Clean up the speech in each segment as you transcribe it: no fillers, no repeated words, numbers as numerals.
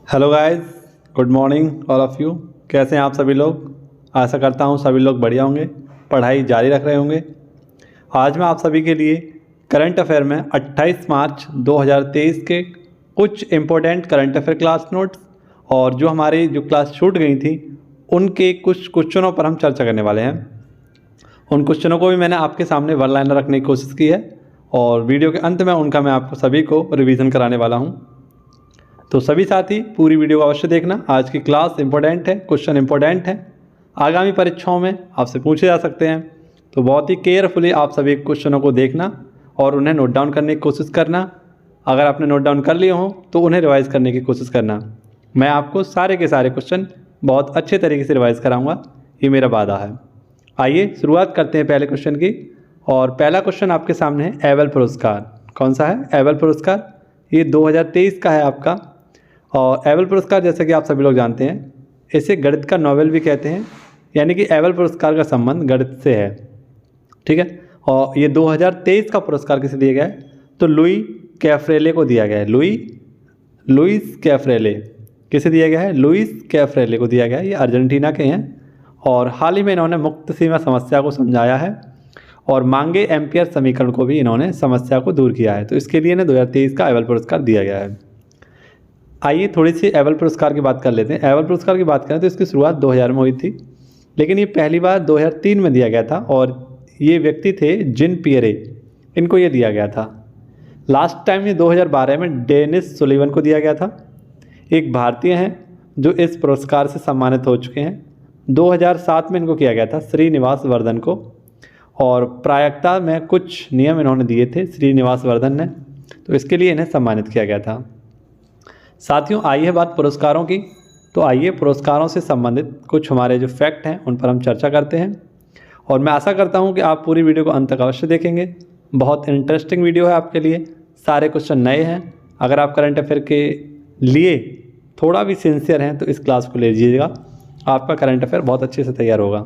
Hello guys, good morning all of you. कैसे हैं आप सभी लोग। आशा करता हूं सभी लोग बढ़िया होंगे, पढ़ाई जारी रख रहे होंगे। आज मैं आप सभी के लिए करंट अफेयर में 28 मार्च 2023 के कुछ important current affair class notes और जो हमारी क्लास छूट गई थी उनके कुछ क्वेश्चनों पर हम चर्चा करने वाले हैं। उन क्वेश्चनों को भी मैंने आपके सामने वन लाइनर रखने की कोशिश की है और वीडियो के अंत में उनका मैं आपको सभी को रिवीजन कराने वाला हूं। तो सभी साथी पूरी वीडियो को अवश्य देखना। आज की क्लास इंपॉर्टेंट है, क्वेश्चन इंपॉर्टेंट है, आगामी परीक्षाओं में आपसे पूछे जा सकते हैं। तो बहुत ही केयरफुली आप सभी क्वेश्चनों को देखना और उन्हें नोट डाउन करने की कोशिश करना। अगर आपने नोट डाउन कर लिए हों तो उन्हें रिवाइज़ करने की कोशिश करना। मैं आपको सारे के सारे क्वेश्चन बहुत अच्छे तरीके से रिवाइज़ कराऊँगा, ये मेरा वादा है। आइए शुरुआत करते हैं पहले क्वेश्चन की। और पहला क्वेश्चन आपके सामने है एबल पुरस्कार। कौन सा है? एबल पुरस्कार। ये 2023 का है आपका। और एबल पुरस्कार जैसा कि आप सभी लोग जानते हैं, इसे गणित का नोबेल भी कहते हैं, यानी कि एबल पुरस्कार का संबंध गणित से है। ठीक है। और ये 2023 का पुरस्कार किसे दिया गया है? तो लुई कैफ्रेले को दिया गया है। लुइस कैफ्रेले किसे दिया गया है? लुइस कैफ्रेले को दिया गया है। ये अर्जेंटीना के हैं और हाल ही में इन्होंने मुक्त सीमा समस्या को समझाया है और मांगे एम्पियर समीकरण को भी इन्होंने समस्या को दूर किया है। तो इसके लिए इन्हें 2023 का एबल पुरस्कार दिया गया है। आइए थोड़ी सी एबल पुरस्कार की बात कर लेते हैं। एबल पुरस्कार की बात करें तो इसकी शुरुआत 2000 में हुई थी, लेकिन ये पहली बार 2003 में दिया गया था और ये व्यक्ति थे जिन पियरे, इनको ये दिया गया था। लास्ट टाइम ये 2012 में डेनिस सुलिवन को दिया गया था। एक भारतीय हैं जो इस पुरस्कार से सम्मानित हो चुके हैं। 2007 में इनको किया गया था श्रीनिवास वर्धन को, और प्रायिकता में कुछ नियम इन्होंने दिए थे श्रीनिवास वर्धन ने, तो इसके लिए इन्हें सम्मानित किया गया था। साथियों आइए बात पुरस्कारों की। तो आइए पुरस्कारों से संबंधित कुछ हमारे जो फैक्ट हैं उन पर हम चर्चा करते हैं और मैं आशा करता हूं कि आप पूरी वीडियो को अंत तक अवश्य देखेंगे। बहुत इंटरेस्टिंग वीडियो है आपके लिए। सारे क्वेश्चन नए हैं। अगर आप करंट अफेयर के लिए थोड़ा भी सिंसियर हैं तो इस क्लास को ले लीजिएगा, आपका करंट अफेयर बहुत अच्छे से तैयार होगा।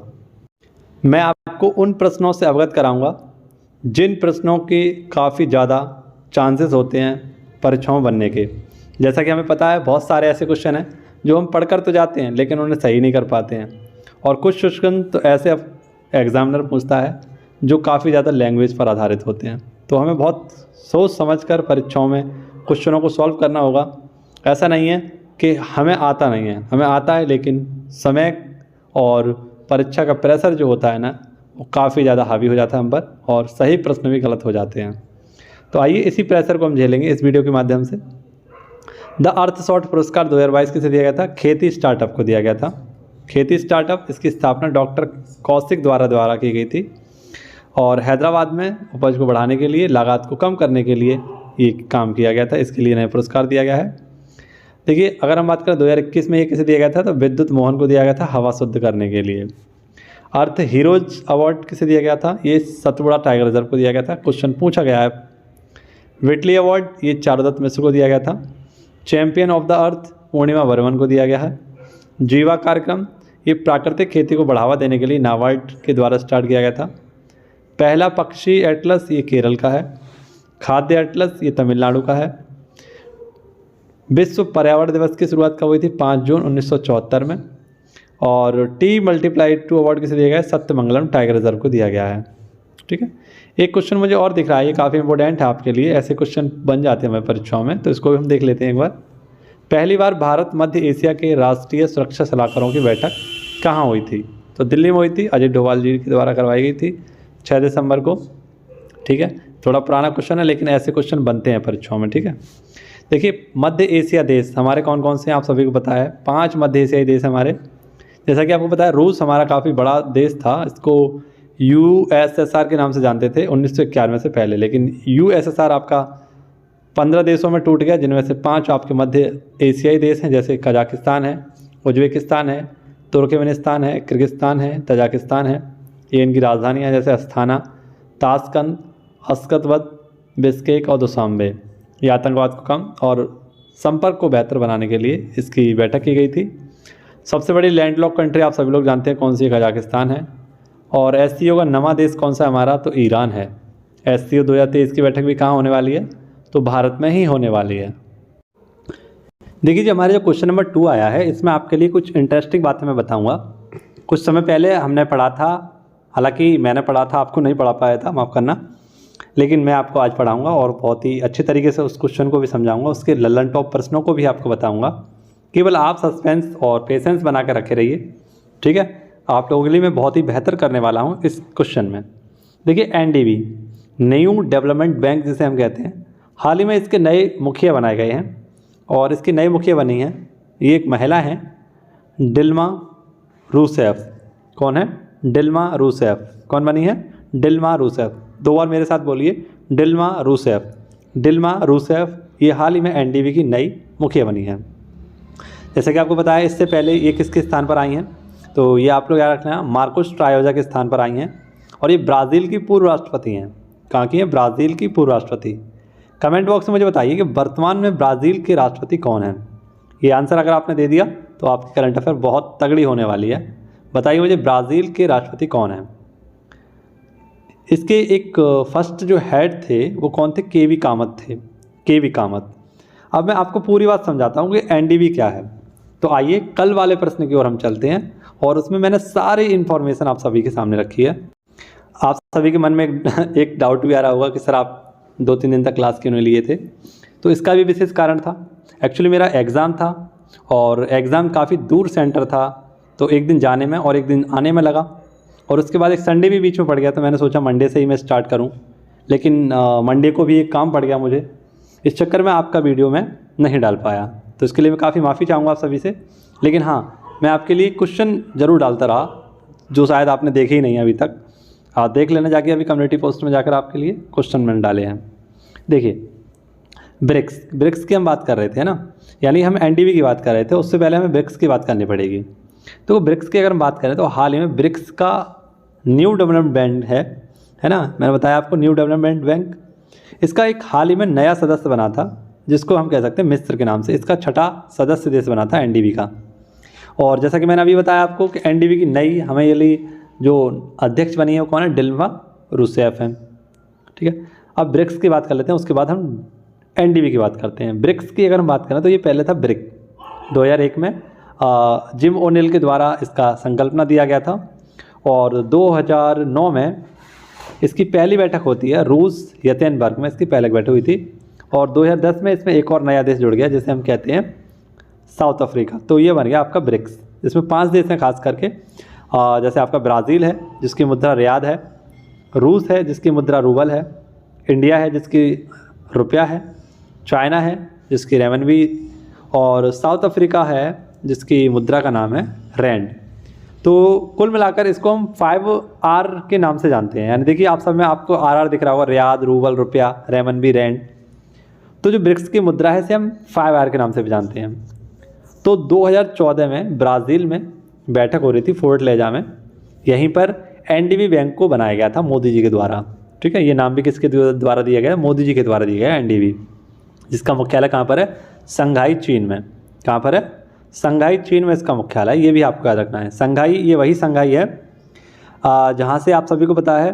मैं आपको उन प्रश्नों से अवगत कराऊँगा जिन प्रश्नों की काफ़ी ज़्यादा चांसेस होते हैं परीक्षाओं बनने के। जैसा कि हमें पता है बहुत सारे ऐसे क्वेश्चन हैं जो हम पढ़कर तो जाते हैं लेकिन उन्हें सही नहीं कर पाते हैं, और कुछ क्वेश्चन तो ऐसे एग्जामिनर पूछता है जो काफ़ी ज़्यादा लैंग्वेज पर आधारित होते हैं। तो हमें बहुत सोच समझकर परीक्षाओं में क्वेश्चनों को सॉल्व करना होगा। ऐसा नहीं है कि हमें आता नहीं है, हमें आता है, लेकिन समय और परीक्षा का प्रेशर जो होता है ना, वो काफ़ी ज़्यादा हावी हो जाता है हम पर और सही प्रश्न भी गलत हो जाते हैं। तो आइए इसी प्रेशर को हम झेलेंगे इस वीडियो के माध्यम से। द अर्थशॉट पुरस्कार 2022 किसे दिया गया था? खेती स्टार्टअप को दिया गया था। खेती स्टार्टअप, इसकी स्थापना डॉक्टर कौशिक द्वारा की गई थी और हैदराबाद में उपज को बढ़ाने के लिए, लागत को कम करने के लिए ये काम किया गया था। इसके लिए इन्हें पुरस्कार दिया गया है। देखिए अगर हम बात करें 2021 में ये किसे दिया गया था, तो विद्युत मोहन को दिया गया था हवा शुद्ध करने के लिए। अर्थ हीरोज अवार्ड किसे दिया गया था? ये सतपुड़ा टाइगर रिजर्व को दिया गया था। क्वेश्चन पूछा गया है। विटली अवार्ड ये चारुदत्त मिश्र को दिया गया था। चैंपियन ऑफ द अर्थ पूर्णिमा वर्मन को दिया गया है। जीवा कार्यक्रम ये प्राकृतिक खेती को बढ़ावा देने के लिए नाबार्ड के द्वारा स्टार्ट किया गया था। पहला पक्षी एटलस ये केरल का है। खाद्य एटलस ये तमिलनाडु का है। विश्व पर्यावरण दिवस की शुरुआत कब हुई थी? 5 जून 1974 में। और T+2 अवार्ड किसे दिया गया है? सत्यमंगलम टाइगर रिजर्व को दिया गया है। ठीक है। एक क्वेश्चन मुझे और दिख रहा है, ये काफ़ी इंपॉर्टेंट है आपके लिए। ऐसे क्वेश्चन बन जाते हैं हमारे परीक्षाओं में, तो इसको भी हम देख लेते हैं एक बार। पहली बार भारत मध्य एशिया के राष्ट्रीय सुरक्षा सलाहकारों की बैठक कहाँ हुई थी? तो दिल्ली में हुई थी। अजय डोभाल जी के द्वारा करवाई गई थी 6 दिसंबर को। ठीक है। थोड़ा पुराना क्वेश्चन है लेकिन ऐसे क्वेश्चन बनते हैं परीक्षाओं में। ठीक है। देखिए मध्य एशिया देश हमारे कौन कौन से हैं आप सभी को पता है। 5 मध्य एशियाई देश हमारे। जैसा कि आपको पता है रूस हमारा काफ़ी बड़ा देश था, इसको USSR के नाम से जानते थे 1991 से पहले, लेकिन USSR आपका 15 देशों में टूट गया, जिनमें से 5 आपके मध्य एशियाई देश हैं, जैसे कजाकिस्तान है, उज्बेकिस्तान है, तुर्कमेनिस्तान है, किर्गिस्तान है, तजाकिस्तान है। ये इनकी राजधानियाँ जैसे अस्थाना, ताशकंद, अश्कतबद, बिश्केक और दुशांबे। ये आतंकवाद को कम और संपर्क को बेहतर बनाने के लिए इसकी बैठक की गई थी। सबसे बड़ी लैंडलॉक कंट्री आप सभी लोग जानते हैं कौन सी? कजाकिस्तान है। और SCO का नवा देश कौन सा हमारा? तो ईरान है। SCO 2023 की बैठक भी कहाँ होने वाली है? तो भारत में ही होने वाली है। देखिए जी, हमारे जो क्वेश्चन नंबर 2 आया है, इसमें आपके लिए कुछ इंटरेस्टिंग बातें मैं बताऊंगा। कुछ समय पहले हमने पढ़ा था, हालांकि मैंने पढ़ा था, आपको नहीं पढ़ा पाया था, माफ़ करना, लेकिन मैं आपको आज पढ़ाऊंगा और बहुत ही अच्छे तरीके से उस क्वेश्चन को भी समझाऊंगा, उसके लल्लन टॉप प्रश्नों को भी आपको बताऊंगा। केवल आप सस्पेंस और पेशेंस बना कर रखे रहिए, ठीक है। आप लोगों के लिए मैं बहुत ही बेहतर करने वाला हूँ इस क्वेश्चन में। देखिए, एनडीबी, न्यू डेवलपमेंट बैंक जिसे हम कहते हैं, हाल ही में इसके नए मुखिया बनाए गए हैं और इसकी नई मुखिया बनी है, ये एक महिला हैं, डिल्मा रूसेफ। कौन है? Dilma Rousseff. कौन बनी है? Dilma Rousseff. 2 बार मेरे साथ बोलिए, डिल्मा रूसेफ। डिल्मा रूसेफ ये हाल ही में एनडीबी की नई मुखिया बनी है। जैसे कि आपको बताया, इससे पहले ये किसके स्थान पर आई हैं, तो ये आप लोग याद रखना, मार्कोस ट्रायोजा के स्थान पर आई हैं और ये ब्राज़ील की पूर्व राष्ट्रपति हैं। कहाँ की हैं? ब्राज़ील की पूर्व राष्ट्रपति। कमेंट बॉक्स में मुझे बताइए कि वर्तमान में ब्राज़ील के राष्ट्रपति कौन हैं। ये आंसर अगर आपने दे दिया तो आपकी करंट अफेयर बहुत तगड़ी होने वाली है। बताइए मुझे, ब्राज़ील के राष्ट्रपति कौन हैं। इसके एक फर्स्ट जो हेड थे वो कौन थे? केवी कामत थे, केवी कामत। अब मैं आपको पूरी बात समझाता हूँ कि एनडीबी क्या है। तो आइए कल वाले प्रश्न की ओर हम चलते हैं और उसमें मैंने सारी इन्फॉर्मेशन आप सभी के सामने रखी है। आप सभी के मन में एक डाउट भी आ रहा होगा कि सर आप 2-3 दिन तक क्लास क्यों नहीं लिए थे। तो इसका भी विशेष कारण था। एक्चुअली मेरा एग्ज़ाम था और एग्ज़ाम काफ़ी दूर सेंटर था, तो एक दिन जाने में और एक दिन आने में लगा और उसके बाद एक संडे भी बीच में पड़ गया, तो मैंने सोचा मंडे से ही मैं स्टार्ट करूं, लेकिन मंडे को भी एक काम पड़ गया मुझे। इस चक्कर में आपका वीडियो मैं नहीं डाल पाया, तो इसके लिए मैं काफ़ी माफ़ी चाहूँगा आप सभी से। लेकिन हाँ, मैं आपके लिए क्वेश्चन ज़रूर डालता रहा जो शायद आपने देखे ही नहीं अभी तक। आप देख लेना जाके, अभी कम्युनिटी पोस्ट में जाकर आपके लिए क्वेश्चन मैंने डाले हैं। देखिए, ब्रिक्स की हम बात कर रहे थे ना, यानी हम एनडीबी की बात कर रहे थे, उससे पहले हमें ब्रिक्स की बात करनी पड़ेगी। तो ब्रिक्स की अगर हम बात करें तो हाल ही में ब्रिक्स का न्यू डेवलपमेंट बैंक है ना, मैंने बताया आपको, न्यू डेवलपमेंट बैंक। इसका एक हाल ही में नया सदस्य बना था, जिसको हम कह सकते हैं मिस्र के नाम से। इसका 6ठा सदस्य देश बना था एनडीबी का। और जैसा कि मैंने अभी बताया आपको कि एनडीबी की नई हमें ये जो अध्यक्ष बनी है वो कौन है? डिल्मा रूसेफ है, ठीक है। अब ब्रिक्स की बात कर लेते हैं, उसके बाद हम एनडीबी की बात करते हैं। ब्रिक्स की अगर हम बात करें तो ये पहले था ब्रिक। 2001 में जिम ओनिल के द्वारा इसका संकल्पना दिया गया था और 2009 में इसकी पहली बैठक होती है रूस येतेनबर्ग में, इसकी पहली बैठक हुई थी। और 2010 में इसमें एक और नया देश जुड़ गया जिसे हम कहते हैं साउथ अफ्रीका। तो ये बन गया आपका ब्रिक्स, जिसमें 5 देश हैं खास करके। जैसे आपका ब्राज़ील है जिसकी मुद्रा रियाद है, रूस है जिसकी मुद्रा रूबल है, इंडिया है जिसकी रुपया है, चाइना है जिसकी रेमनबी, और साउथ अफ्रीका है जिसकी मुद्रा का नाम है रैंड। तो कुल मिलाकर इसको हम 5R के नाम से जानते हैं। यानी देखिए, आप सब में आपको RR दिख रहा होगा, रियाद, रूबल, रुपया, रेमनबी, रैंड। तो जो ब्रिक्स की मुद्रा है इसे हम 5R के नाम से भी जानते हैं। तो 2014 में ब्राज़ील में बैठक हो रही थी फोर्टलेजा में। यहीं पर एनडीबी बैंक को बनाया गया था मोदी जी के द्वारा, ठीक है। ये नाम भी किसके द्वारा दिया गया? मोदी जी के द्वारा दिया गया एनडीबी, जिसका मुख्यालय कहाँ पर है? संघाई, चीन में। कहाँ पर है? संघाई, चीन में इसका मुख्यालय। ये भी आपको याद रखना है। संघाई, ये वही संघाई है जहाँ से आप सभी को पता है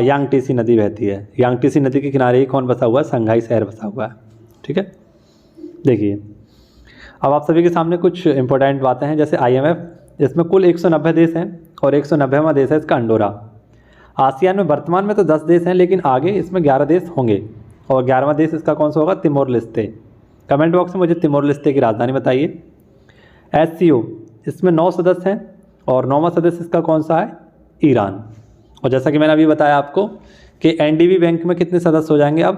यांगटीसी नदी बहती है। यांगटीसी नदी के किनारे ही कौन बसा हुआ है? संघाई शहर बसा हुआ है, ठीक है। देखिए, अब आप सभी के सामने कुछ इंपॉर्टेंट बातें हैं, जैसे IMF, इसमें कुल 190 देश हैं और 190वां देश है इसका अंडोरा। आसियान में वर्तमान में तो 10 देश हैं, लेकिन आगे इसमें 11 देश होंगे और 11वां देश इसका कौन सा होगा? Timor Leste. कमेंट बॉक्स में मुझे तिमोर लेस्ते की राजधानी बताइए। SCO, इसमें 9 सदस्य हैं और 9वां सदस्य इसका कौन सा है? ईरान। और जैसा कि मैंने अभी बताया आपको कि एनडीबी बैंक में कितने सदस्य हो जाएंगे अब?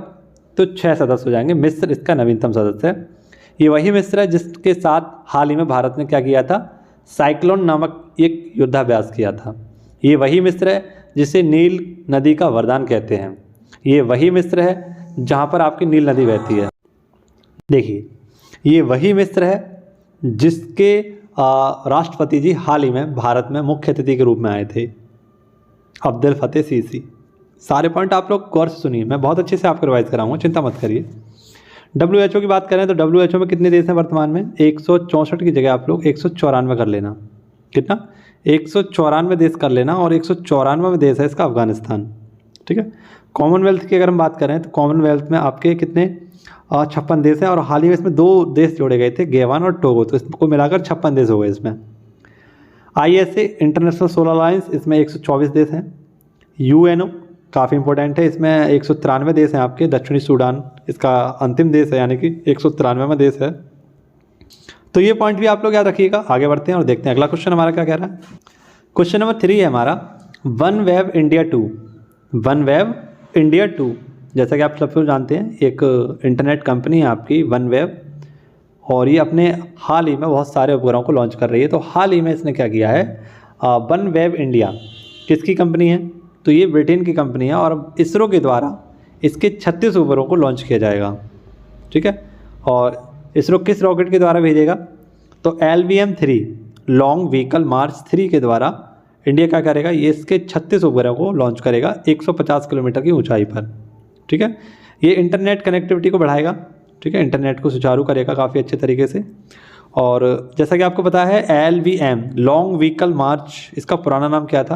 तो 6 सदस्य हो जाएंगे। मिस्र इसका नवीनतम सदस्य है। ये वही मिस्र है जिसके साथ हाल ही में भारत ने क्या किया था? साइक्लोन नामक एक युद्धाभ्यास किया था। ये वही मिस्र है जिसे नील नदी का वरदान कहते हैं। ये वही मिस्र है जहाँ पर आपकी नील नदी बहती है। देखिए, ये वही मिस्र है जिसके राष्ट्रपति जी हाल ही में भारत में मुख्य अतिथि के रूप में आए थे, अब्दुल फतेह सीसी। सारे पॉइंट आप लोग गौर से सुनिए, मैं बहुत अच्छे से आपको रिवाइज कराऊंगा, चिंता मत करिए। WHO की बात करें तो WHO में कितने देश हैं वर्तमान में? 164 की जगह आप लोग 194 कर लेना। कितना? 194 देश कर लेना और 194वां देश है इसका अफगानिस्तान, ठीक है। कॉमनवेल्थ की अगर हम बात करें तो कॉमनवेल्थ में आपके कितने 56 देश हैं और हाल ही में इसमें 2 देश जोड़े गए थे, गैवान और टोगो, तो इसको मिलाकर 56 देश हो गए इसमें। ISA इंटरनेशनल सोलर अलायंस, इसमें 124 देश हैं। UNO काफ़ी इंपॉर्टेंट है, इसमें 193 देश हैं आपके। दक्षिणी सूडान इसका अंतिम देश है, यानी कि 193वां देश है। तो ये पॉइंट भी आप लोग याद रखिएगा। आगे बढ़ते हैं और देखते हैं अगला क्वेश्चन हमारा क्या कह रहा है। क्वेश्चन नंबर 3 है हमारा, one web India 2। One web India 2 जैसा कि आप सब लोग जानते हैं एक इंटरनेट कंपनी है आपकी वन वेब, और ये अपने हाल ही में बहुत सारे उपग्रहों को लॉन्च कर रही है। तो हाल ही में इसने क्या किया है, वन वेब इंडिया किसकी कंपनी है, तो ये ब्रिटेन की कंपनी है और इसरो के द्वारा इसके 36 उपग्रहों को लॉन्च किया जाएगा। ठीक है, और इसरो किस रॉकेट के द्वारा भेजेगा, तो LVM-3 लॉन्ग व्हीकल मार्च 3 के द्वारा इंडिया क्या करेगा, ये इसके 36 उपग्रहों को लॉन्च करेगा 150 किलोमीटर की ऊंचाई पर। ठीक है, ये इंटरनेट कनेक्टिविटी को बढ़ाएगा। ठीक है, इंटरनेट को सुचारू करेगा काफ़ी अच्छे तरीके से। और जैसा कि आपको पता है LVM लॉन्ग व्हीकल मार्च, इसका पुराना नाम क्या था,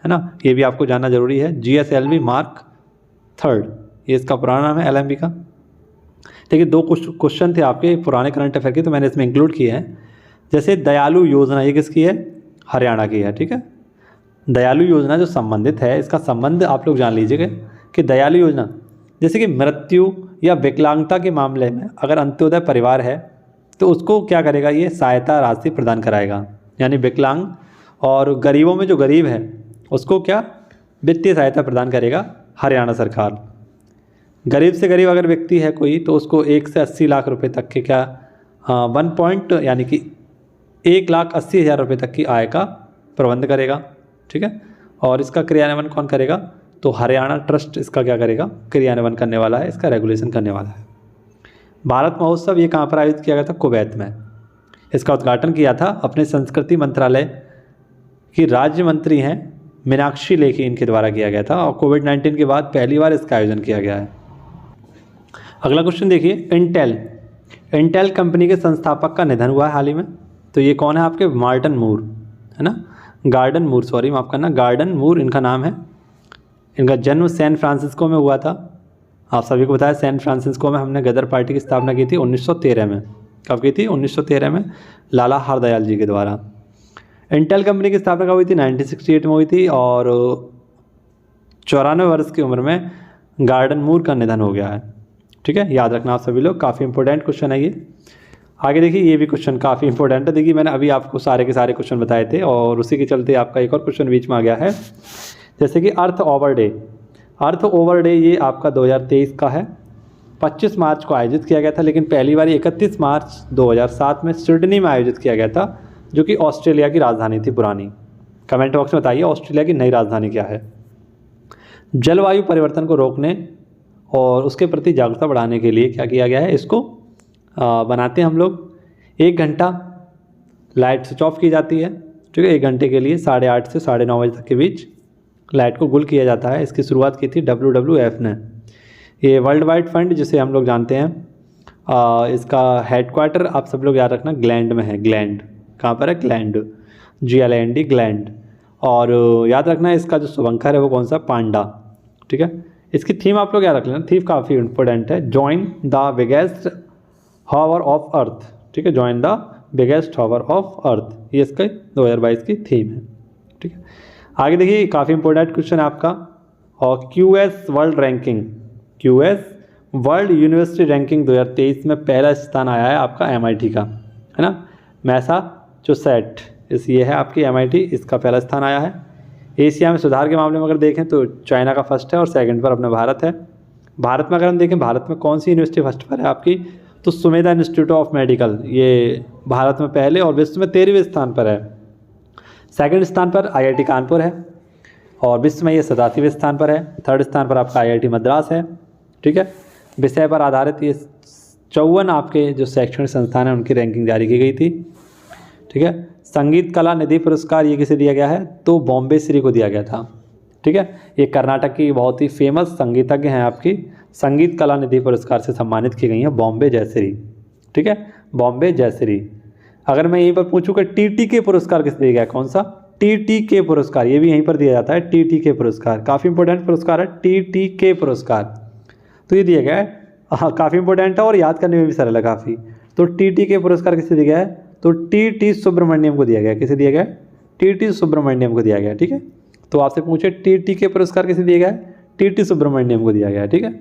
है ना, ये भी आपको जानना जरूरी है। GSLV मार्क 3 ये इसका पुराना नाम है LMV का। देखिए 2 क्वेश्चन थे आपके पुराने करंट अफेयर के, तो मैंने इसमें इंक्लूड किए हैं। जैसे दयालु योजना, ये किसकी है, हरियाणा की है। ठीक है, दयालु योजना जो संबंधित है, इसका संबंध आप लोग जान लीजिएगा कि दयालु योजना जैसे कि मृत्यु या विकलांगता के मामले में अगर अंत्योदय परिवार है तो उसको क्या करेगा, ये सहायता राशि प्रदान कराएगा। यानी विकलांग और गरीबों में जो गरीब है उसको क्या वित्तीय सहायता प्रदान करेगा हरियाणा सरकार। गरीब से गरीब अगर व्यक्ति है कोई तो उसको 1 से 80 लाख रुपए तक के क्या 1 पॉइंट यानी कि 1,80,000 रुपये तक की आय का प्रबंध करेगा। ठीक है, और इसका क्रियान्वयन कौन करेगा, तो हरियाणा ट्रस्ट इसका क्या करेगा, क्रियान्वयन करने वाला है, इसका रेगुलेशन करने वाला है। भारत महोत्सव ये कहाँ पर आयोजित किया गया था, कुवैत में। इसका उद्घाटन किया था अपने संस्कृति मंत्रालय की राज्य मंत्री हैं मीनाक्षी लेखी, इनके द्वारा किया गया था, और कोविड-19 के बाद पहली बार इसका आयोजन किया गया है। अगला क्वेश्चन देखिए, इंटेल कंपनी के संस्थापक का निधन हुआ है हाल ही में। तो ये कौन है आपके, मार्टिन मूर, है ना, गार्डन मूर, सॉरी माफ़ करना, गार्डन मूर इनका नाम है। इनका जन्म सैन फ्रांसिस्को में हुआ था। आप सभी को बताया सैन फ्रांसिस्को में हमने गदर पार्टी की स्थापना की थी 1913 में। कब की थी, 1913 में, लाला हरदयाल जी के द्वारा। इंटेल कंपनी की स्थापना कब हुई थी, 1968 में हुई थी, और 94 वर्ष की उम्र में गार्डन मूर का निधन हो गया है। ठीक है, याद रखना आप सभी लोग, काफ़ी इंपॉर्टेंट क्वेश्चन है ये। आगे देखिए, ये भी क्वेश्चन काफ़ी इंपॉर्टेंट है। देखिए मैंने अभी आपको सारे के सारे क्वेश्चन बताए थे और उसी के चलते आपका एक और क्वेश्चन बीच में आ गया है। जैसे कि अर्थ ओवर डे, अर्थ ओवर डे ये आपका 2023 का है। 25 मार्च को आयोजित किया गया था, लेकिन पहली बार 31 मार्च 2007 में सिडनी में आयोजित किया गया था, जो कि ऑस्ट्रेलिया की राजधानी थी पुरानी। कमेंट बॉक्स में बताइए ऑस्ट्रेलिया की नई राजधानी क्या है। जलवायु परिवर्तन को रोकने और उसके प्रति जागरूकता बढ़ाने के लिए क्या किया गया है, इसको बनाते हैं हम लोग। 1 घंटा लाइट स्विच ऑफ की जाती है। ठीक है, 1 घंटे के लिए 8:30 से 9:30 बजे तक के बीच लाइट को गुल किया जाता है। इसकी शुरुआत की थी WWF ने। ये वर्ल्ड वाइड फंड जिसे हम लोग जानते हैं, इसका हेडक्वार्टर आप सब लोग याद रखना ग्लैंड में है। ग्लैंड कहाँ पर है, ग्लैंड, GLAND, ग्लैंड। और याद रखना इसका जो शुभंकर है वो कौन सा, पांडा। ठीक है, इसकी थीम आप लोग याद रख लेना, थीम काफ़ी इंपॉर्टेंट है, join the biggest hover of earth. ठीक है, join the biggest hover of earth, ये इसका 2022 की थीम है। ठीक है, आगे देखिए काफ़ी इंपॉर्टेंट क्वेश्चन है आपका, और QS world ranking, QS world university ranking 2023 में पहला स्थान आया है आपका MIT का, है ना, मैसाचुसेट, इस ये है आपकी MIT, इसका पहला स्थान आया है। एशिया में सुधार के मामले में अगर देखें तो चाइना का फर्स्ट है और सेकंड पर अपना भारत है। भारत में अगर हम देखें, भारत में कौन सी यूनिवर्सिटी फर्स्ट पर है आपकी, तो सुमेधा इंस्टीट्यूट ऑफ मेडिकल, ये भारत में पहले और विश्व में 13वें स्थान पर है। सेकंड स्थान पर IIT कानपुर है और विश्व में ये 87वें स्थान पर है। थर्ड स्थान पर आपका IIT मद्रास है। ठीक है, विषय पर आधारित ये 54 आपके जो शैक्षणिक संस्थान हैं उनकी रैंकिंग जारी की गई थी। ठीक है, संगीत कला निधि पुरस्कार ये किसे दिया गया है, तो बॉम्बे श्री को दिया गया था। ठीक है, ये कर्नाटक की बहुत ही फेमस संगीतज्ञ हैं आपकी, संगीत कला निधि पुरस्कार से सम्मानित की गई हैं बॉम्बे जयश्री। ठीक है, बॉम्बे जयश्री। अगर मैं यहीं पर पूछूँ कि TTK पुरस्कार किसे दिया गया, कौन सा, TTK पुरस्कार, ये भी यहीं पर दिया जाता है, TTK पुरस्कार, काफ़ी इंपॉर्टेंट पुरस्कार है TTK पुरस्कार। तो ये दिया गया है, हाँ काफ़ी इंपॉर्टेंट है और याद करने में भी सरल है काफ़ी। तो TTK पुरस्कार किसे दिया गया है? तो TT सुब्रमण्यम को दिया गया है। किसे दिया गया है? TT सुब्रमण्यम को दिया गया है, ठीक है। तो आपसे पूछे TTK पुरस्कार किसे दिया गया है? TT सुब्रमण्यम को दिया गया है, ठीक है।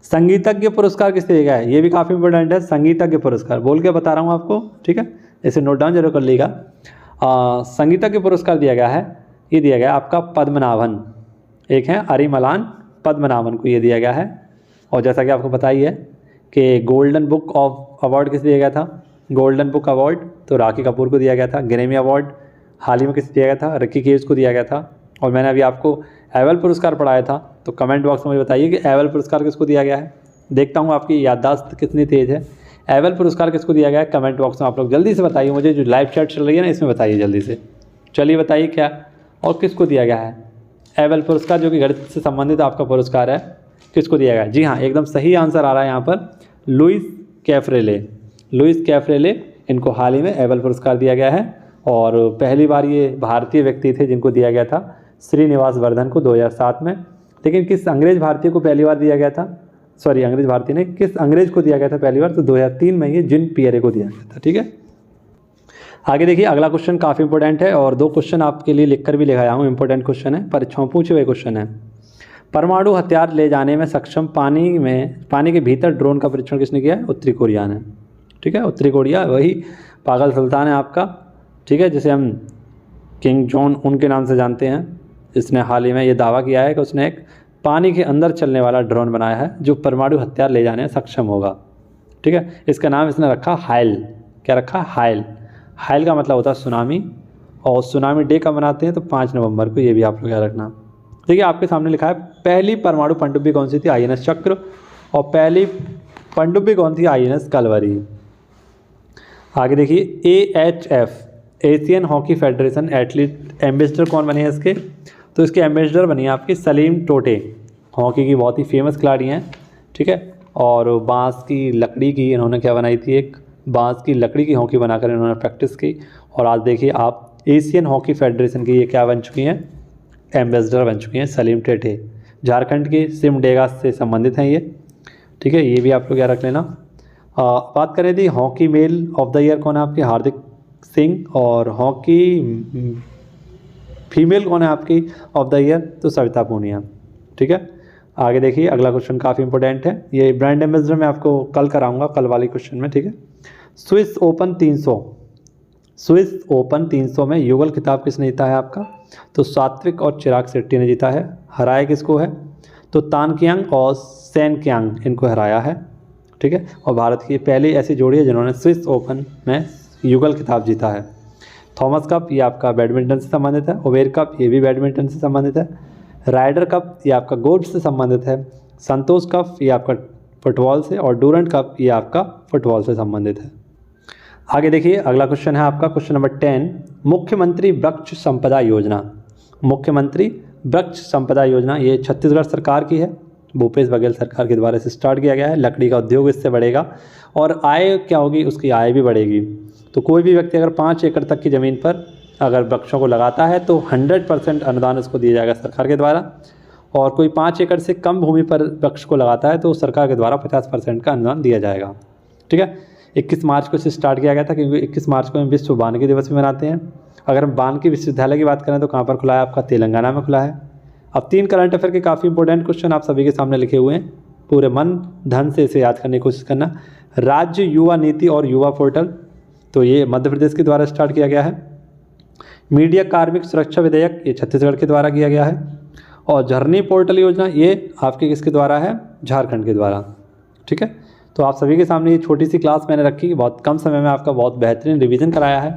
संगीतज्ञ पुरस्कार किसे दिया गया है? ये भी काफ़ी इंपॉर्टेंट है, संगीतज्ञ पुरस्कार, बोल के बता रहा हूँ आपको, ठीक है, इसे नोट डाउन जरूर कर लीजिएगा। संगीतज्ञ पुरस्कार दिया गया है, ये दिया गया है आपका पद्मनाभन, एक है अरिमलान पद्मनाभन को ये दिया गया है। और जैसा कि आपको पता ही है कि गोल्डन बुक ऑफ अवार्ड किसे दिया गया था? गोल्डन बुक अवार्ड तो राखी कपूर को दिया गया था। ग्रैमी अवार्ड हाल ही में किसे दिया गया था? रिकी केव्स को दिया गया था। और मैंने अभी आपको एवल पुरस्कार पढ़ाया था, तो कमेंट बॉक्स में मुझे बताइए कि एवल पुरस्कार किसको दिया गया है। देखता हूँ आपकी याददाश्त कितनी तेज़ है। एवल पुरस्कार किसको दिया गया है? कमेंट बॉक्स में आप लोग जल्दी से बताइए मुझे, जो लाइव चैट चल रही है ना इसमें बताइए जल्दी से। चलिए बताइए क्या और किसको दिया गया है एवल पुरस्कार, जो कि गणित से संबंधित आपका पुरस्कार है, किसको दिया गया? जी हाँ, एकदम सही आंसर आ रहा है यहाँ पर, लुइस कैफ्रेले। लुइस कैफ्रेले, इनको हाल ही में एवल पुरस्कार दिया गया है। और पहली बार ये भारतीय व्यक्ति थे जिनको दिया गया था, श्रीनिवास वर्धन को 2007 में। लेकिन किस अंग्रेज भारतीय को पहली बार दिया गया था? सॉरी, अंग्रेज भारतीय नहीं, किस अंग्रेज को दिया गया था पहली बार? तो 2003 में ये जिन पियरे को दिया गया था, ठीक है। आगे देखिए, अगला क्वेश्चन काफ़ी इंपॉर्टेंट है और 2 क्वेश्चन आपके लिए लिखकर भी लिखाया हूँ, इंपॉर्टेंट क्वेश्चन है, परीक्षाओं पूछे हुए क्वेश्चन है। परमाणु हथियार ले जाने में सक्षम पानी के भीतर ड्रोन का परीक्षण किसने किया है? उत्तरी कोरिया ने, ठीक है। उत्तरी कोरिया, वही पागल सुल्तान है आपका, ठीक है, जिसे हम किंग जॉन उनके नाम से जानते हैं। इसने हाल ही में ये दावा किया है कि उसने एक पानी के अंदर चलने वाला ड्रोन बनाया है जो परमाणु हथियार ले जाने में सक्षम होगा, ठीक है। इसका नाम इसने रखा हाइल। क्या रखा? हाइल। हाइल का मतलब होता है सुनामी, और सुनामी डे कब मनाते हैं? तो 5 नवंबर को, ये भी आप लोग याद रखना। देखिए आपके सामने लिखा है, पहली परमाणु पनडुब्बी कौन सी थी? INS चक्र। और पहली पनडुब्बी कौन थी? INS कलवरी। आगे देखिए, AHF Asian hockey federation athlete ambassador कौन बने हैं इसके? तो इसके एम्बेसडर बनी है आपकी सलीम टोटे, हॉकी की बहुत ही फेमस खिलाड़ी हैं, ठीक है। और बांस की लकड़ी की इन्होंने क्या बनाई थी? एक बांस की लकड़ी की हॉकी बनाकर इन्होंने प्रैक्टिस की। और आज देखिए आप, एशियन हॉकी फेडरेशन की ये क्या बन चुकी हैं? एम्बेसडर बन चुकी हैं सलीम टोटे। झारखंड के सिमडेगा से संबंधित हैं ये, ठीक है, ये भी आप लोग याद रख लेना। बात करें थी hockey male of the year कौन है आपकी? हार्दिक सिंह। और हॉकी फीमेल कौन है आपकी ऑफ द ईयर? तो सविता पूनिया, ठीक है। आगे देखिए, अगला क्वेश्चन काफ़ी इंपॉर्टेंट है, ये ब्रांड एम्बेसडर मैं आपको कल कराऊंगा, कल वाली क्वेश्चन में, ठीक है। स्विस ओपन 300 में युगल खिताब किसने जीता है आपका? तो सात्विक और चिराग शेट्टी ने जीता है। हराया किसको है? तो तान कियांग और सैन कियांग, इनको हराया है, ठीक है। और भारत की पहली ऐसी जोड़ी है जिन्होंने स्विस ओपन में युगल खिताब जीता है। थॉमस कप, ये आपका बैडमिंटन से संबंधित है। ओवेर कप, ये भी बैडमिंटन से संबंधित है। राइडर कप, ये आपका गोल्फ से संबंधित है। संतोष कप, ये आपका फुटबॉल से। और डूरंट कप, ये आपका फुटबॉल से संबंधित है। आगे देखिए, अगला क्वेश्चन है आपका क्वेश्चन नंबर 10, मुख्यमंत्री वृक्ष संपदा योजना। मुख्यमंत्री वृक्ष संपदा योजना ये छत्तीसगढ़ सरकार की है, भूपेश बघेल सरकार के द्वारा इसे स्टार्ट किया गया है। लकड़ी का उद्योग इससे बढ़ेगा और आय क्या होगी? उसकी आय भी बढ़ेगी। तो कोई भी व्यक्ति अगर 5 एकड़ तक की ज़मीन पर अगर वृक्षों को लगाता है तो 100% अनुदान उसको दिया जाएगा सरकार के द्वारा। और कोई 5 एकड़ से कम भूमि पर वृक्ष को लगाता है तो सरकार के द्वारा 50% का अनुदान दिया जाएगा, ठीक है। 21 मार्च को इसे स्टार्ट किया गया था, क्योंकि 21 मार्च को हम विश्व वानिकी दिवस भी मनाते हैं। अगर हम वानिकी विश्वविद्यालय की बात करें तो कहाँ पर खुला है आपका? तेलंगाना में खुला है। अब 3 करंट अफेयर के काफ़ी इंपॉर्टेंट क्वेश्चन आप सभी के सामने लिखे हुए हैं, पूरे मन धन से इसे याद करने की कोशिश करना। राज्य युवा नीति और युवा पोर्टल, तो ये मध्य प्रदेश के द्वारा स्टार्ट किया गया है। मीडिया कार्मिक सुरक्षा विधेयक, ये छत्तीसगढ़ के द्वारा किया गया है। और झरनी पोर्टल योजना, ये आपके किसके द्वारा है? झारखंड के द्वारा, ठीक है। तो आप सभी के सामने ये छोटी सी क्लास मैंने रखी, बहुत कम समय में आपका बहुत बेहतरीन रिवीजन कराया है।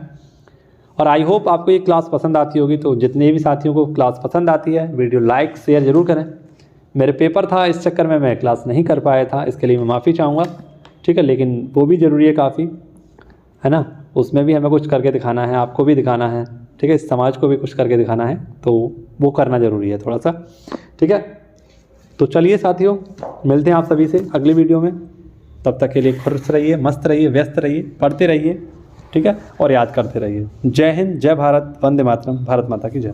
और आई होप आपको ये क्लास पसंद आती होगी। तो जितने भी साथियों को क्लास पसंद आती है, वीडियो लाइक शेयर ज़रूर करें। मेरे पेपर था, इस चक्कर में मैं क्लास नहीं कर पाया था, इसके लिए मैं माफ़ी चाहूँगा, ठीक है। लेकिन वो भी ज़रूरी है काफ़ी, है ना, उसमें भी हमें कुछ करके दिखाना है, आपको भी दिखाना है, ठीक है, इस समाज को भी कुछ करके दिखाना है, तो वो करना ज़रूरी है थोड़ा सा, ठीक है। तो चलिए साथियों, मिलते हैं आप सभी से अगली वीडियो में। तब तक के लिए खुश रहिए, मस्त रहिए, व्यस्त रहिए, पढ़ते रहिए, ठीक है, और याद करते रहिए। जय हिंद, जय भारत, वंदे मातरम, भारत माता की जय।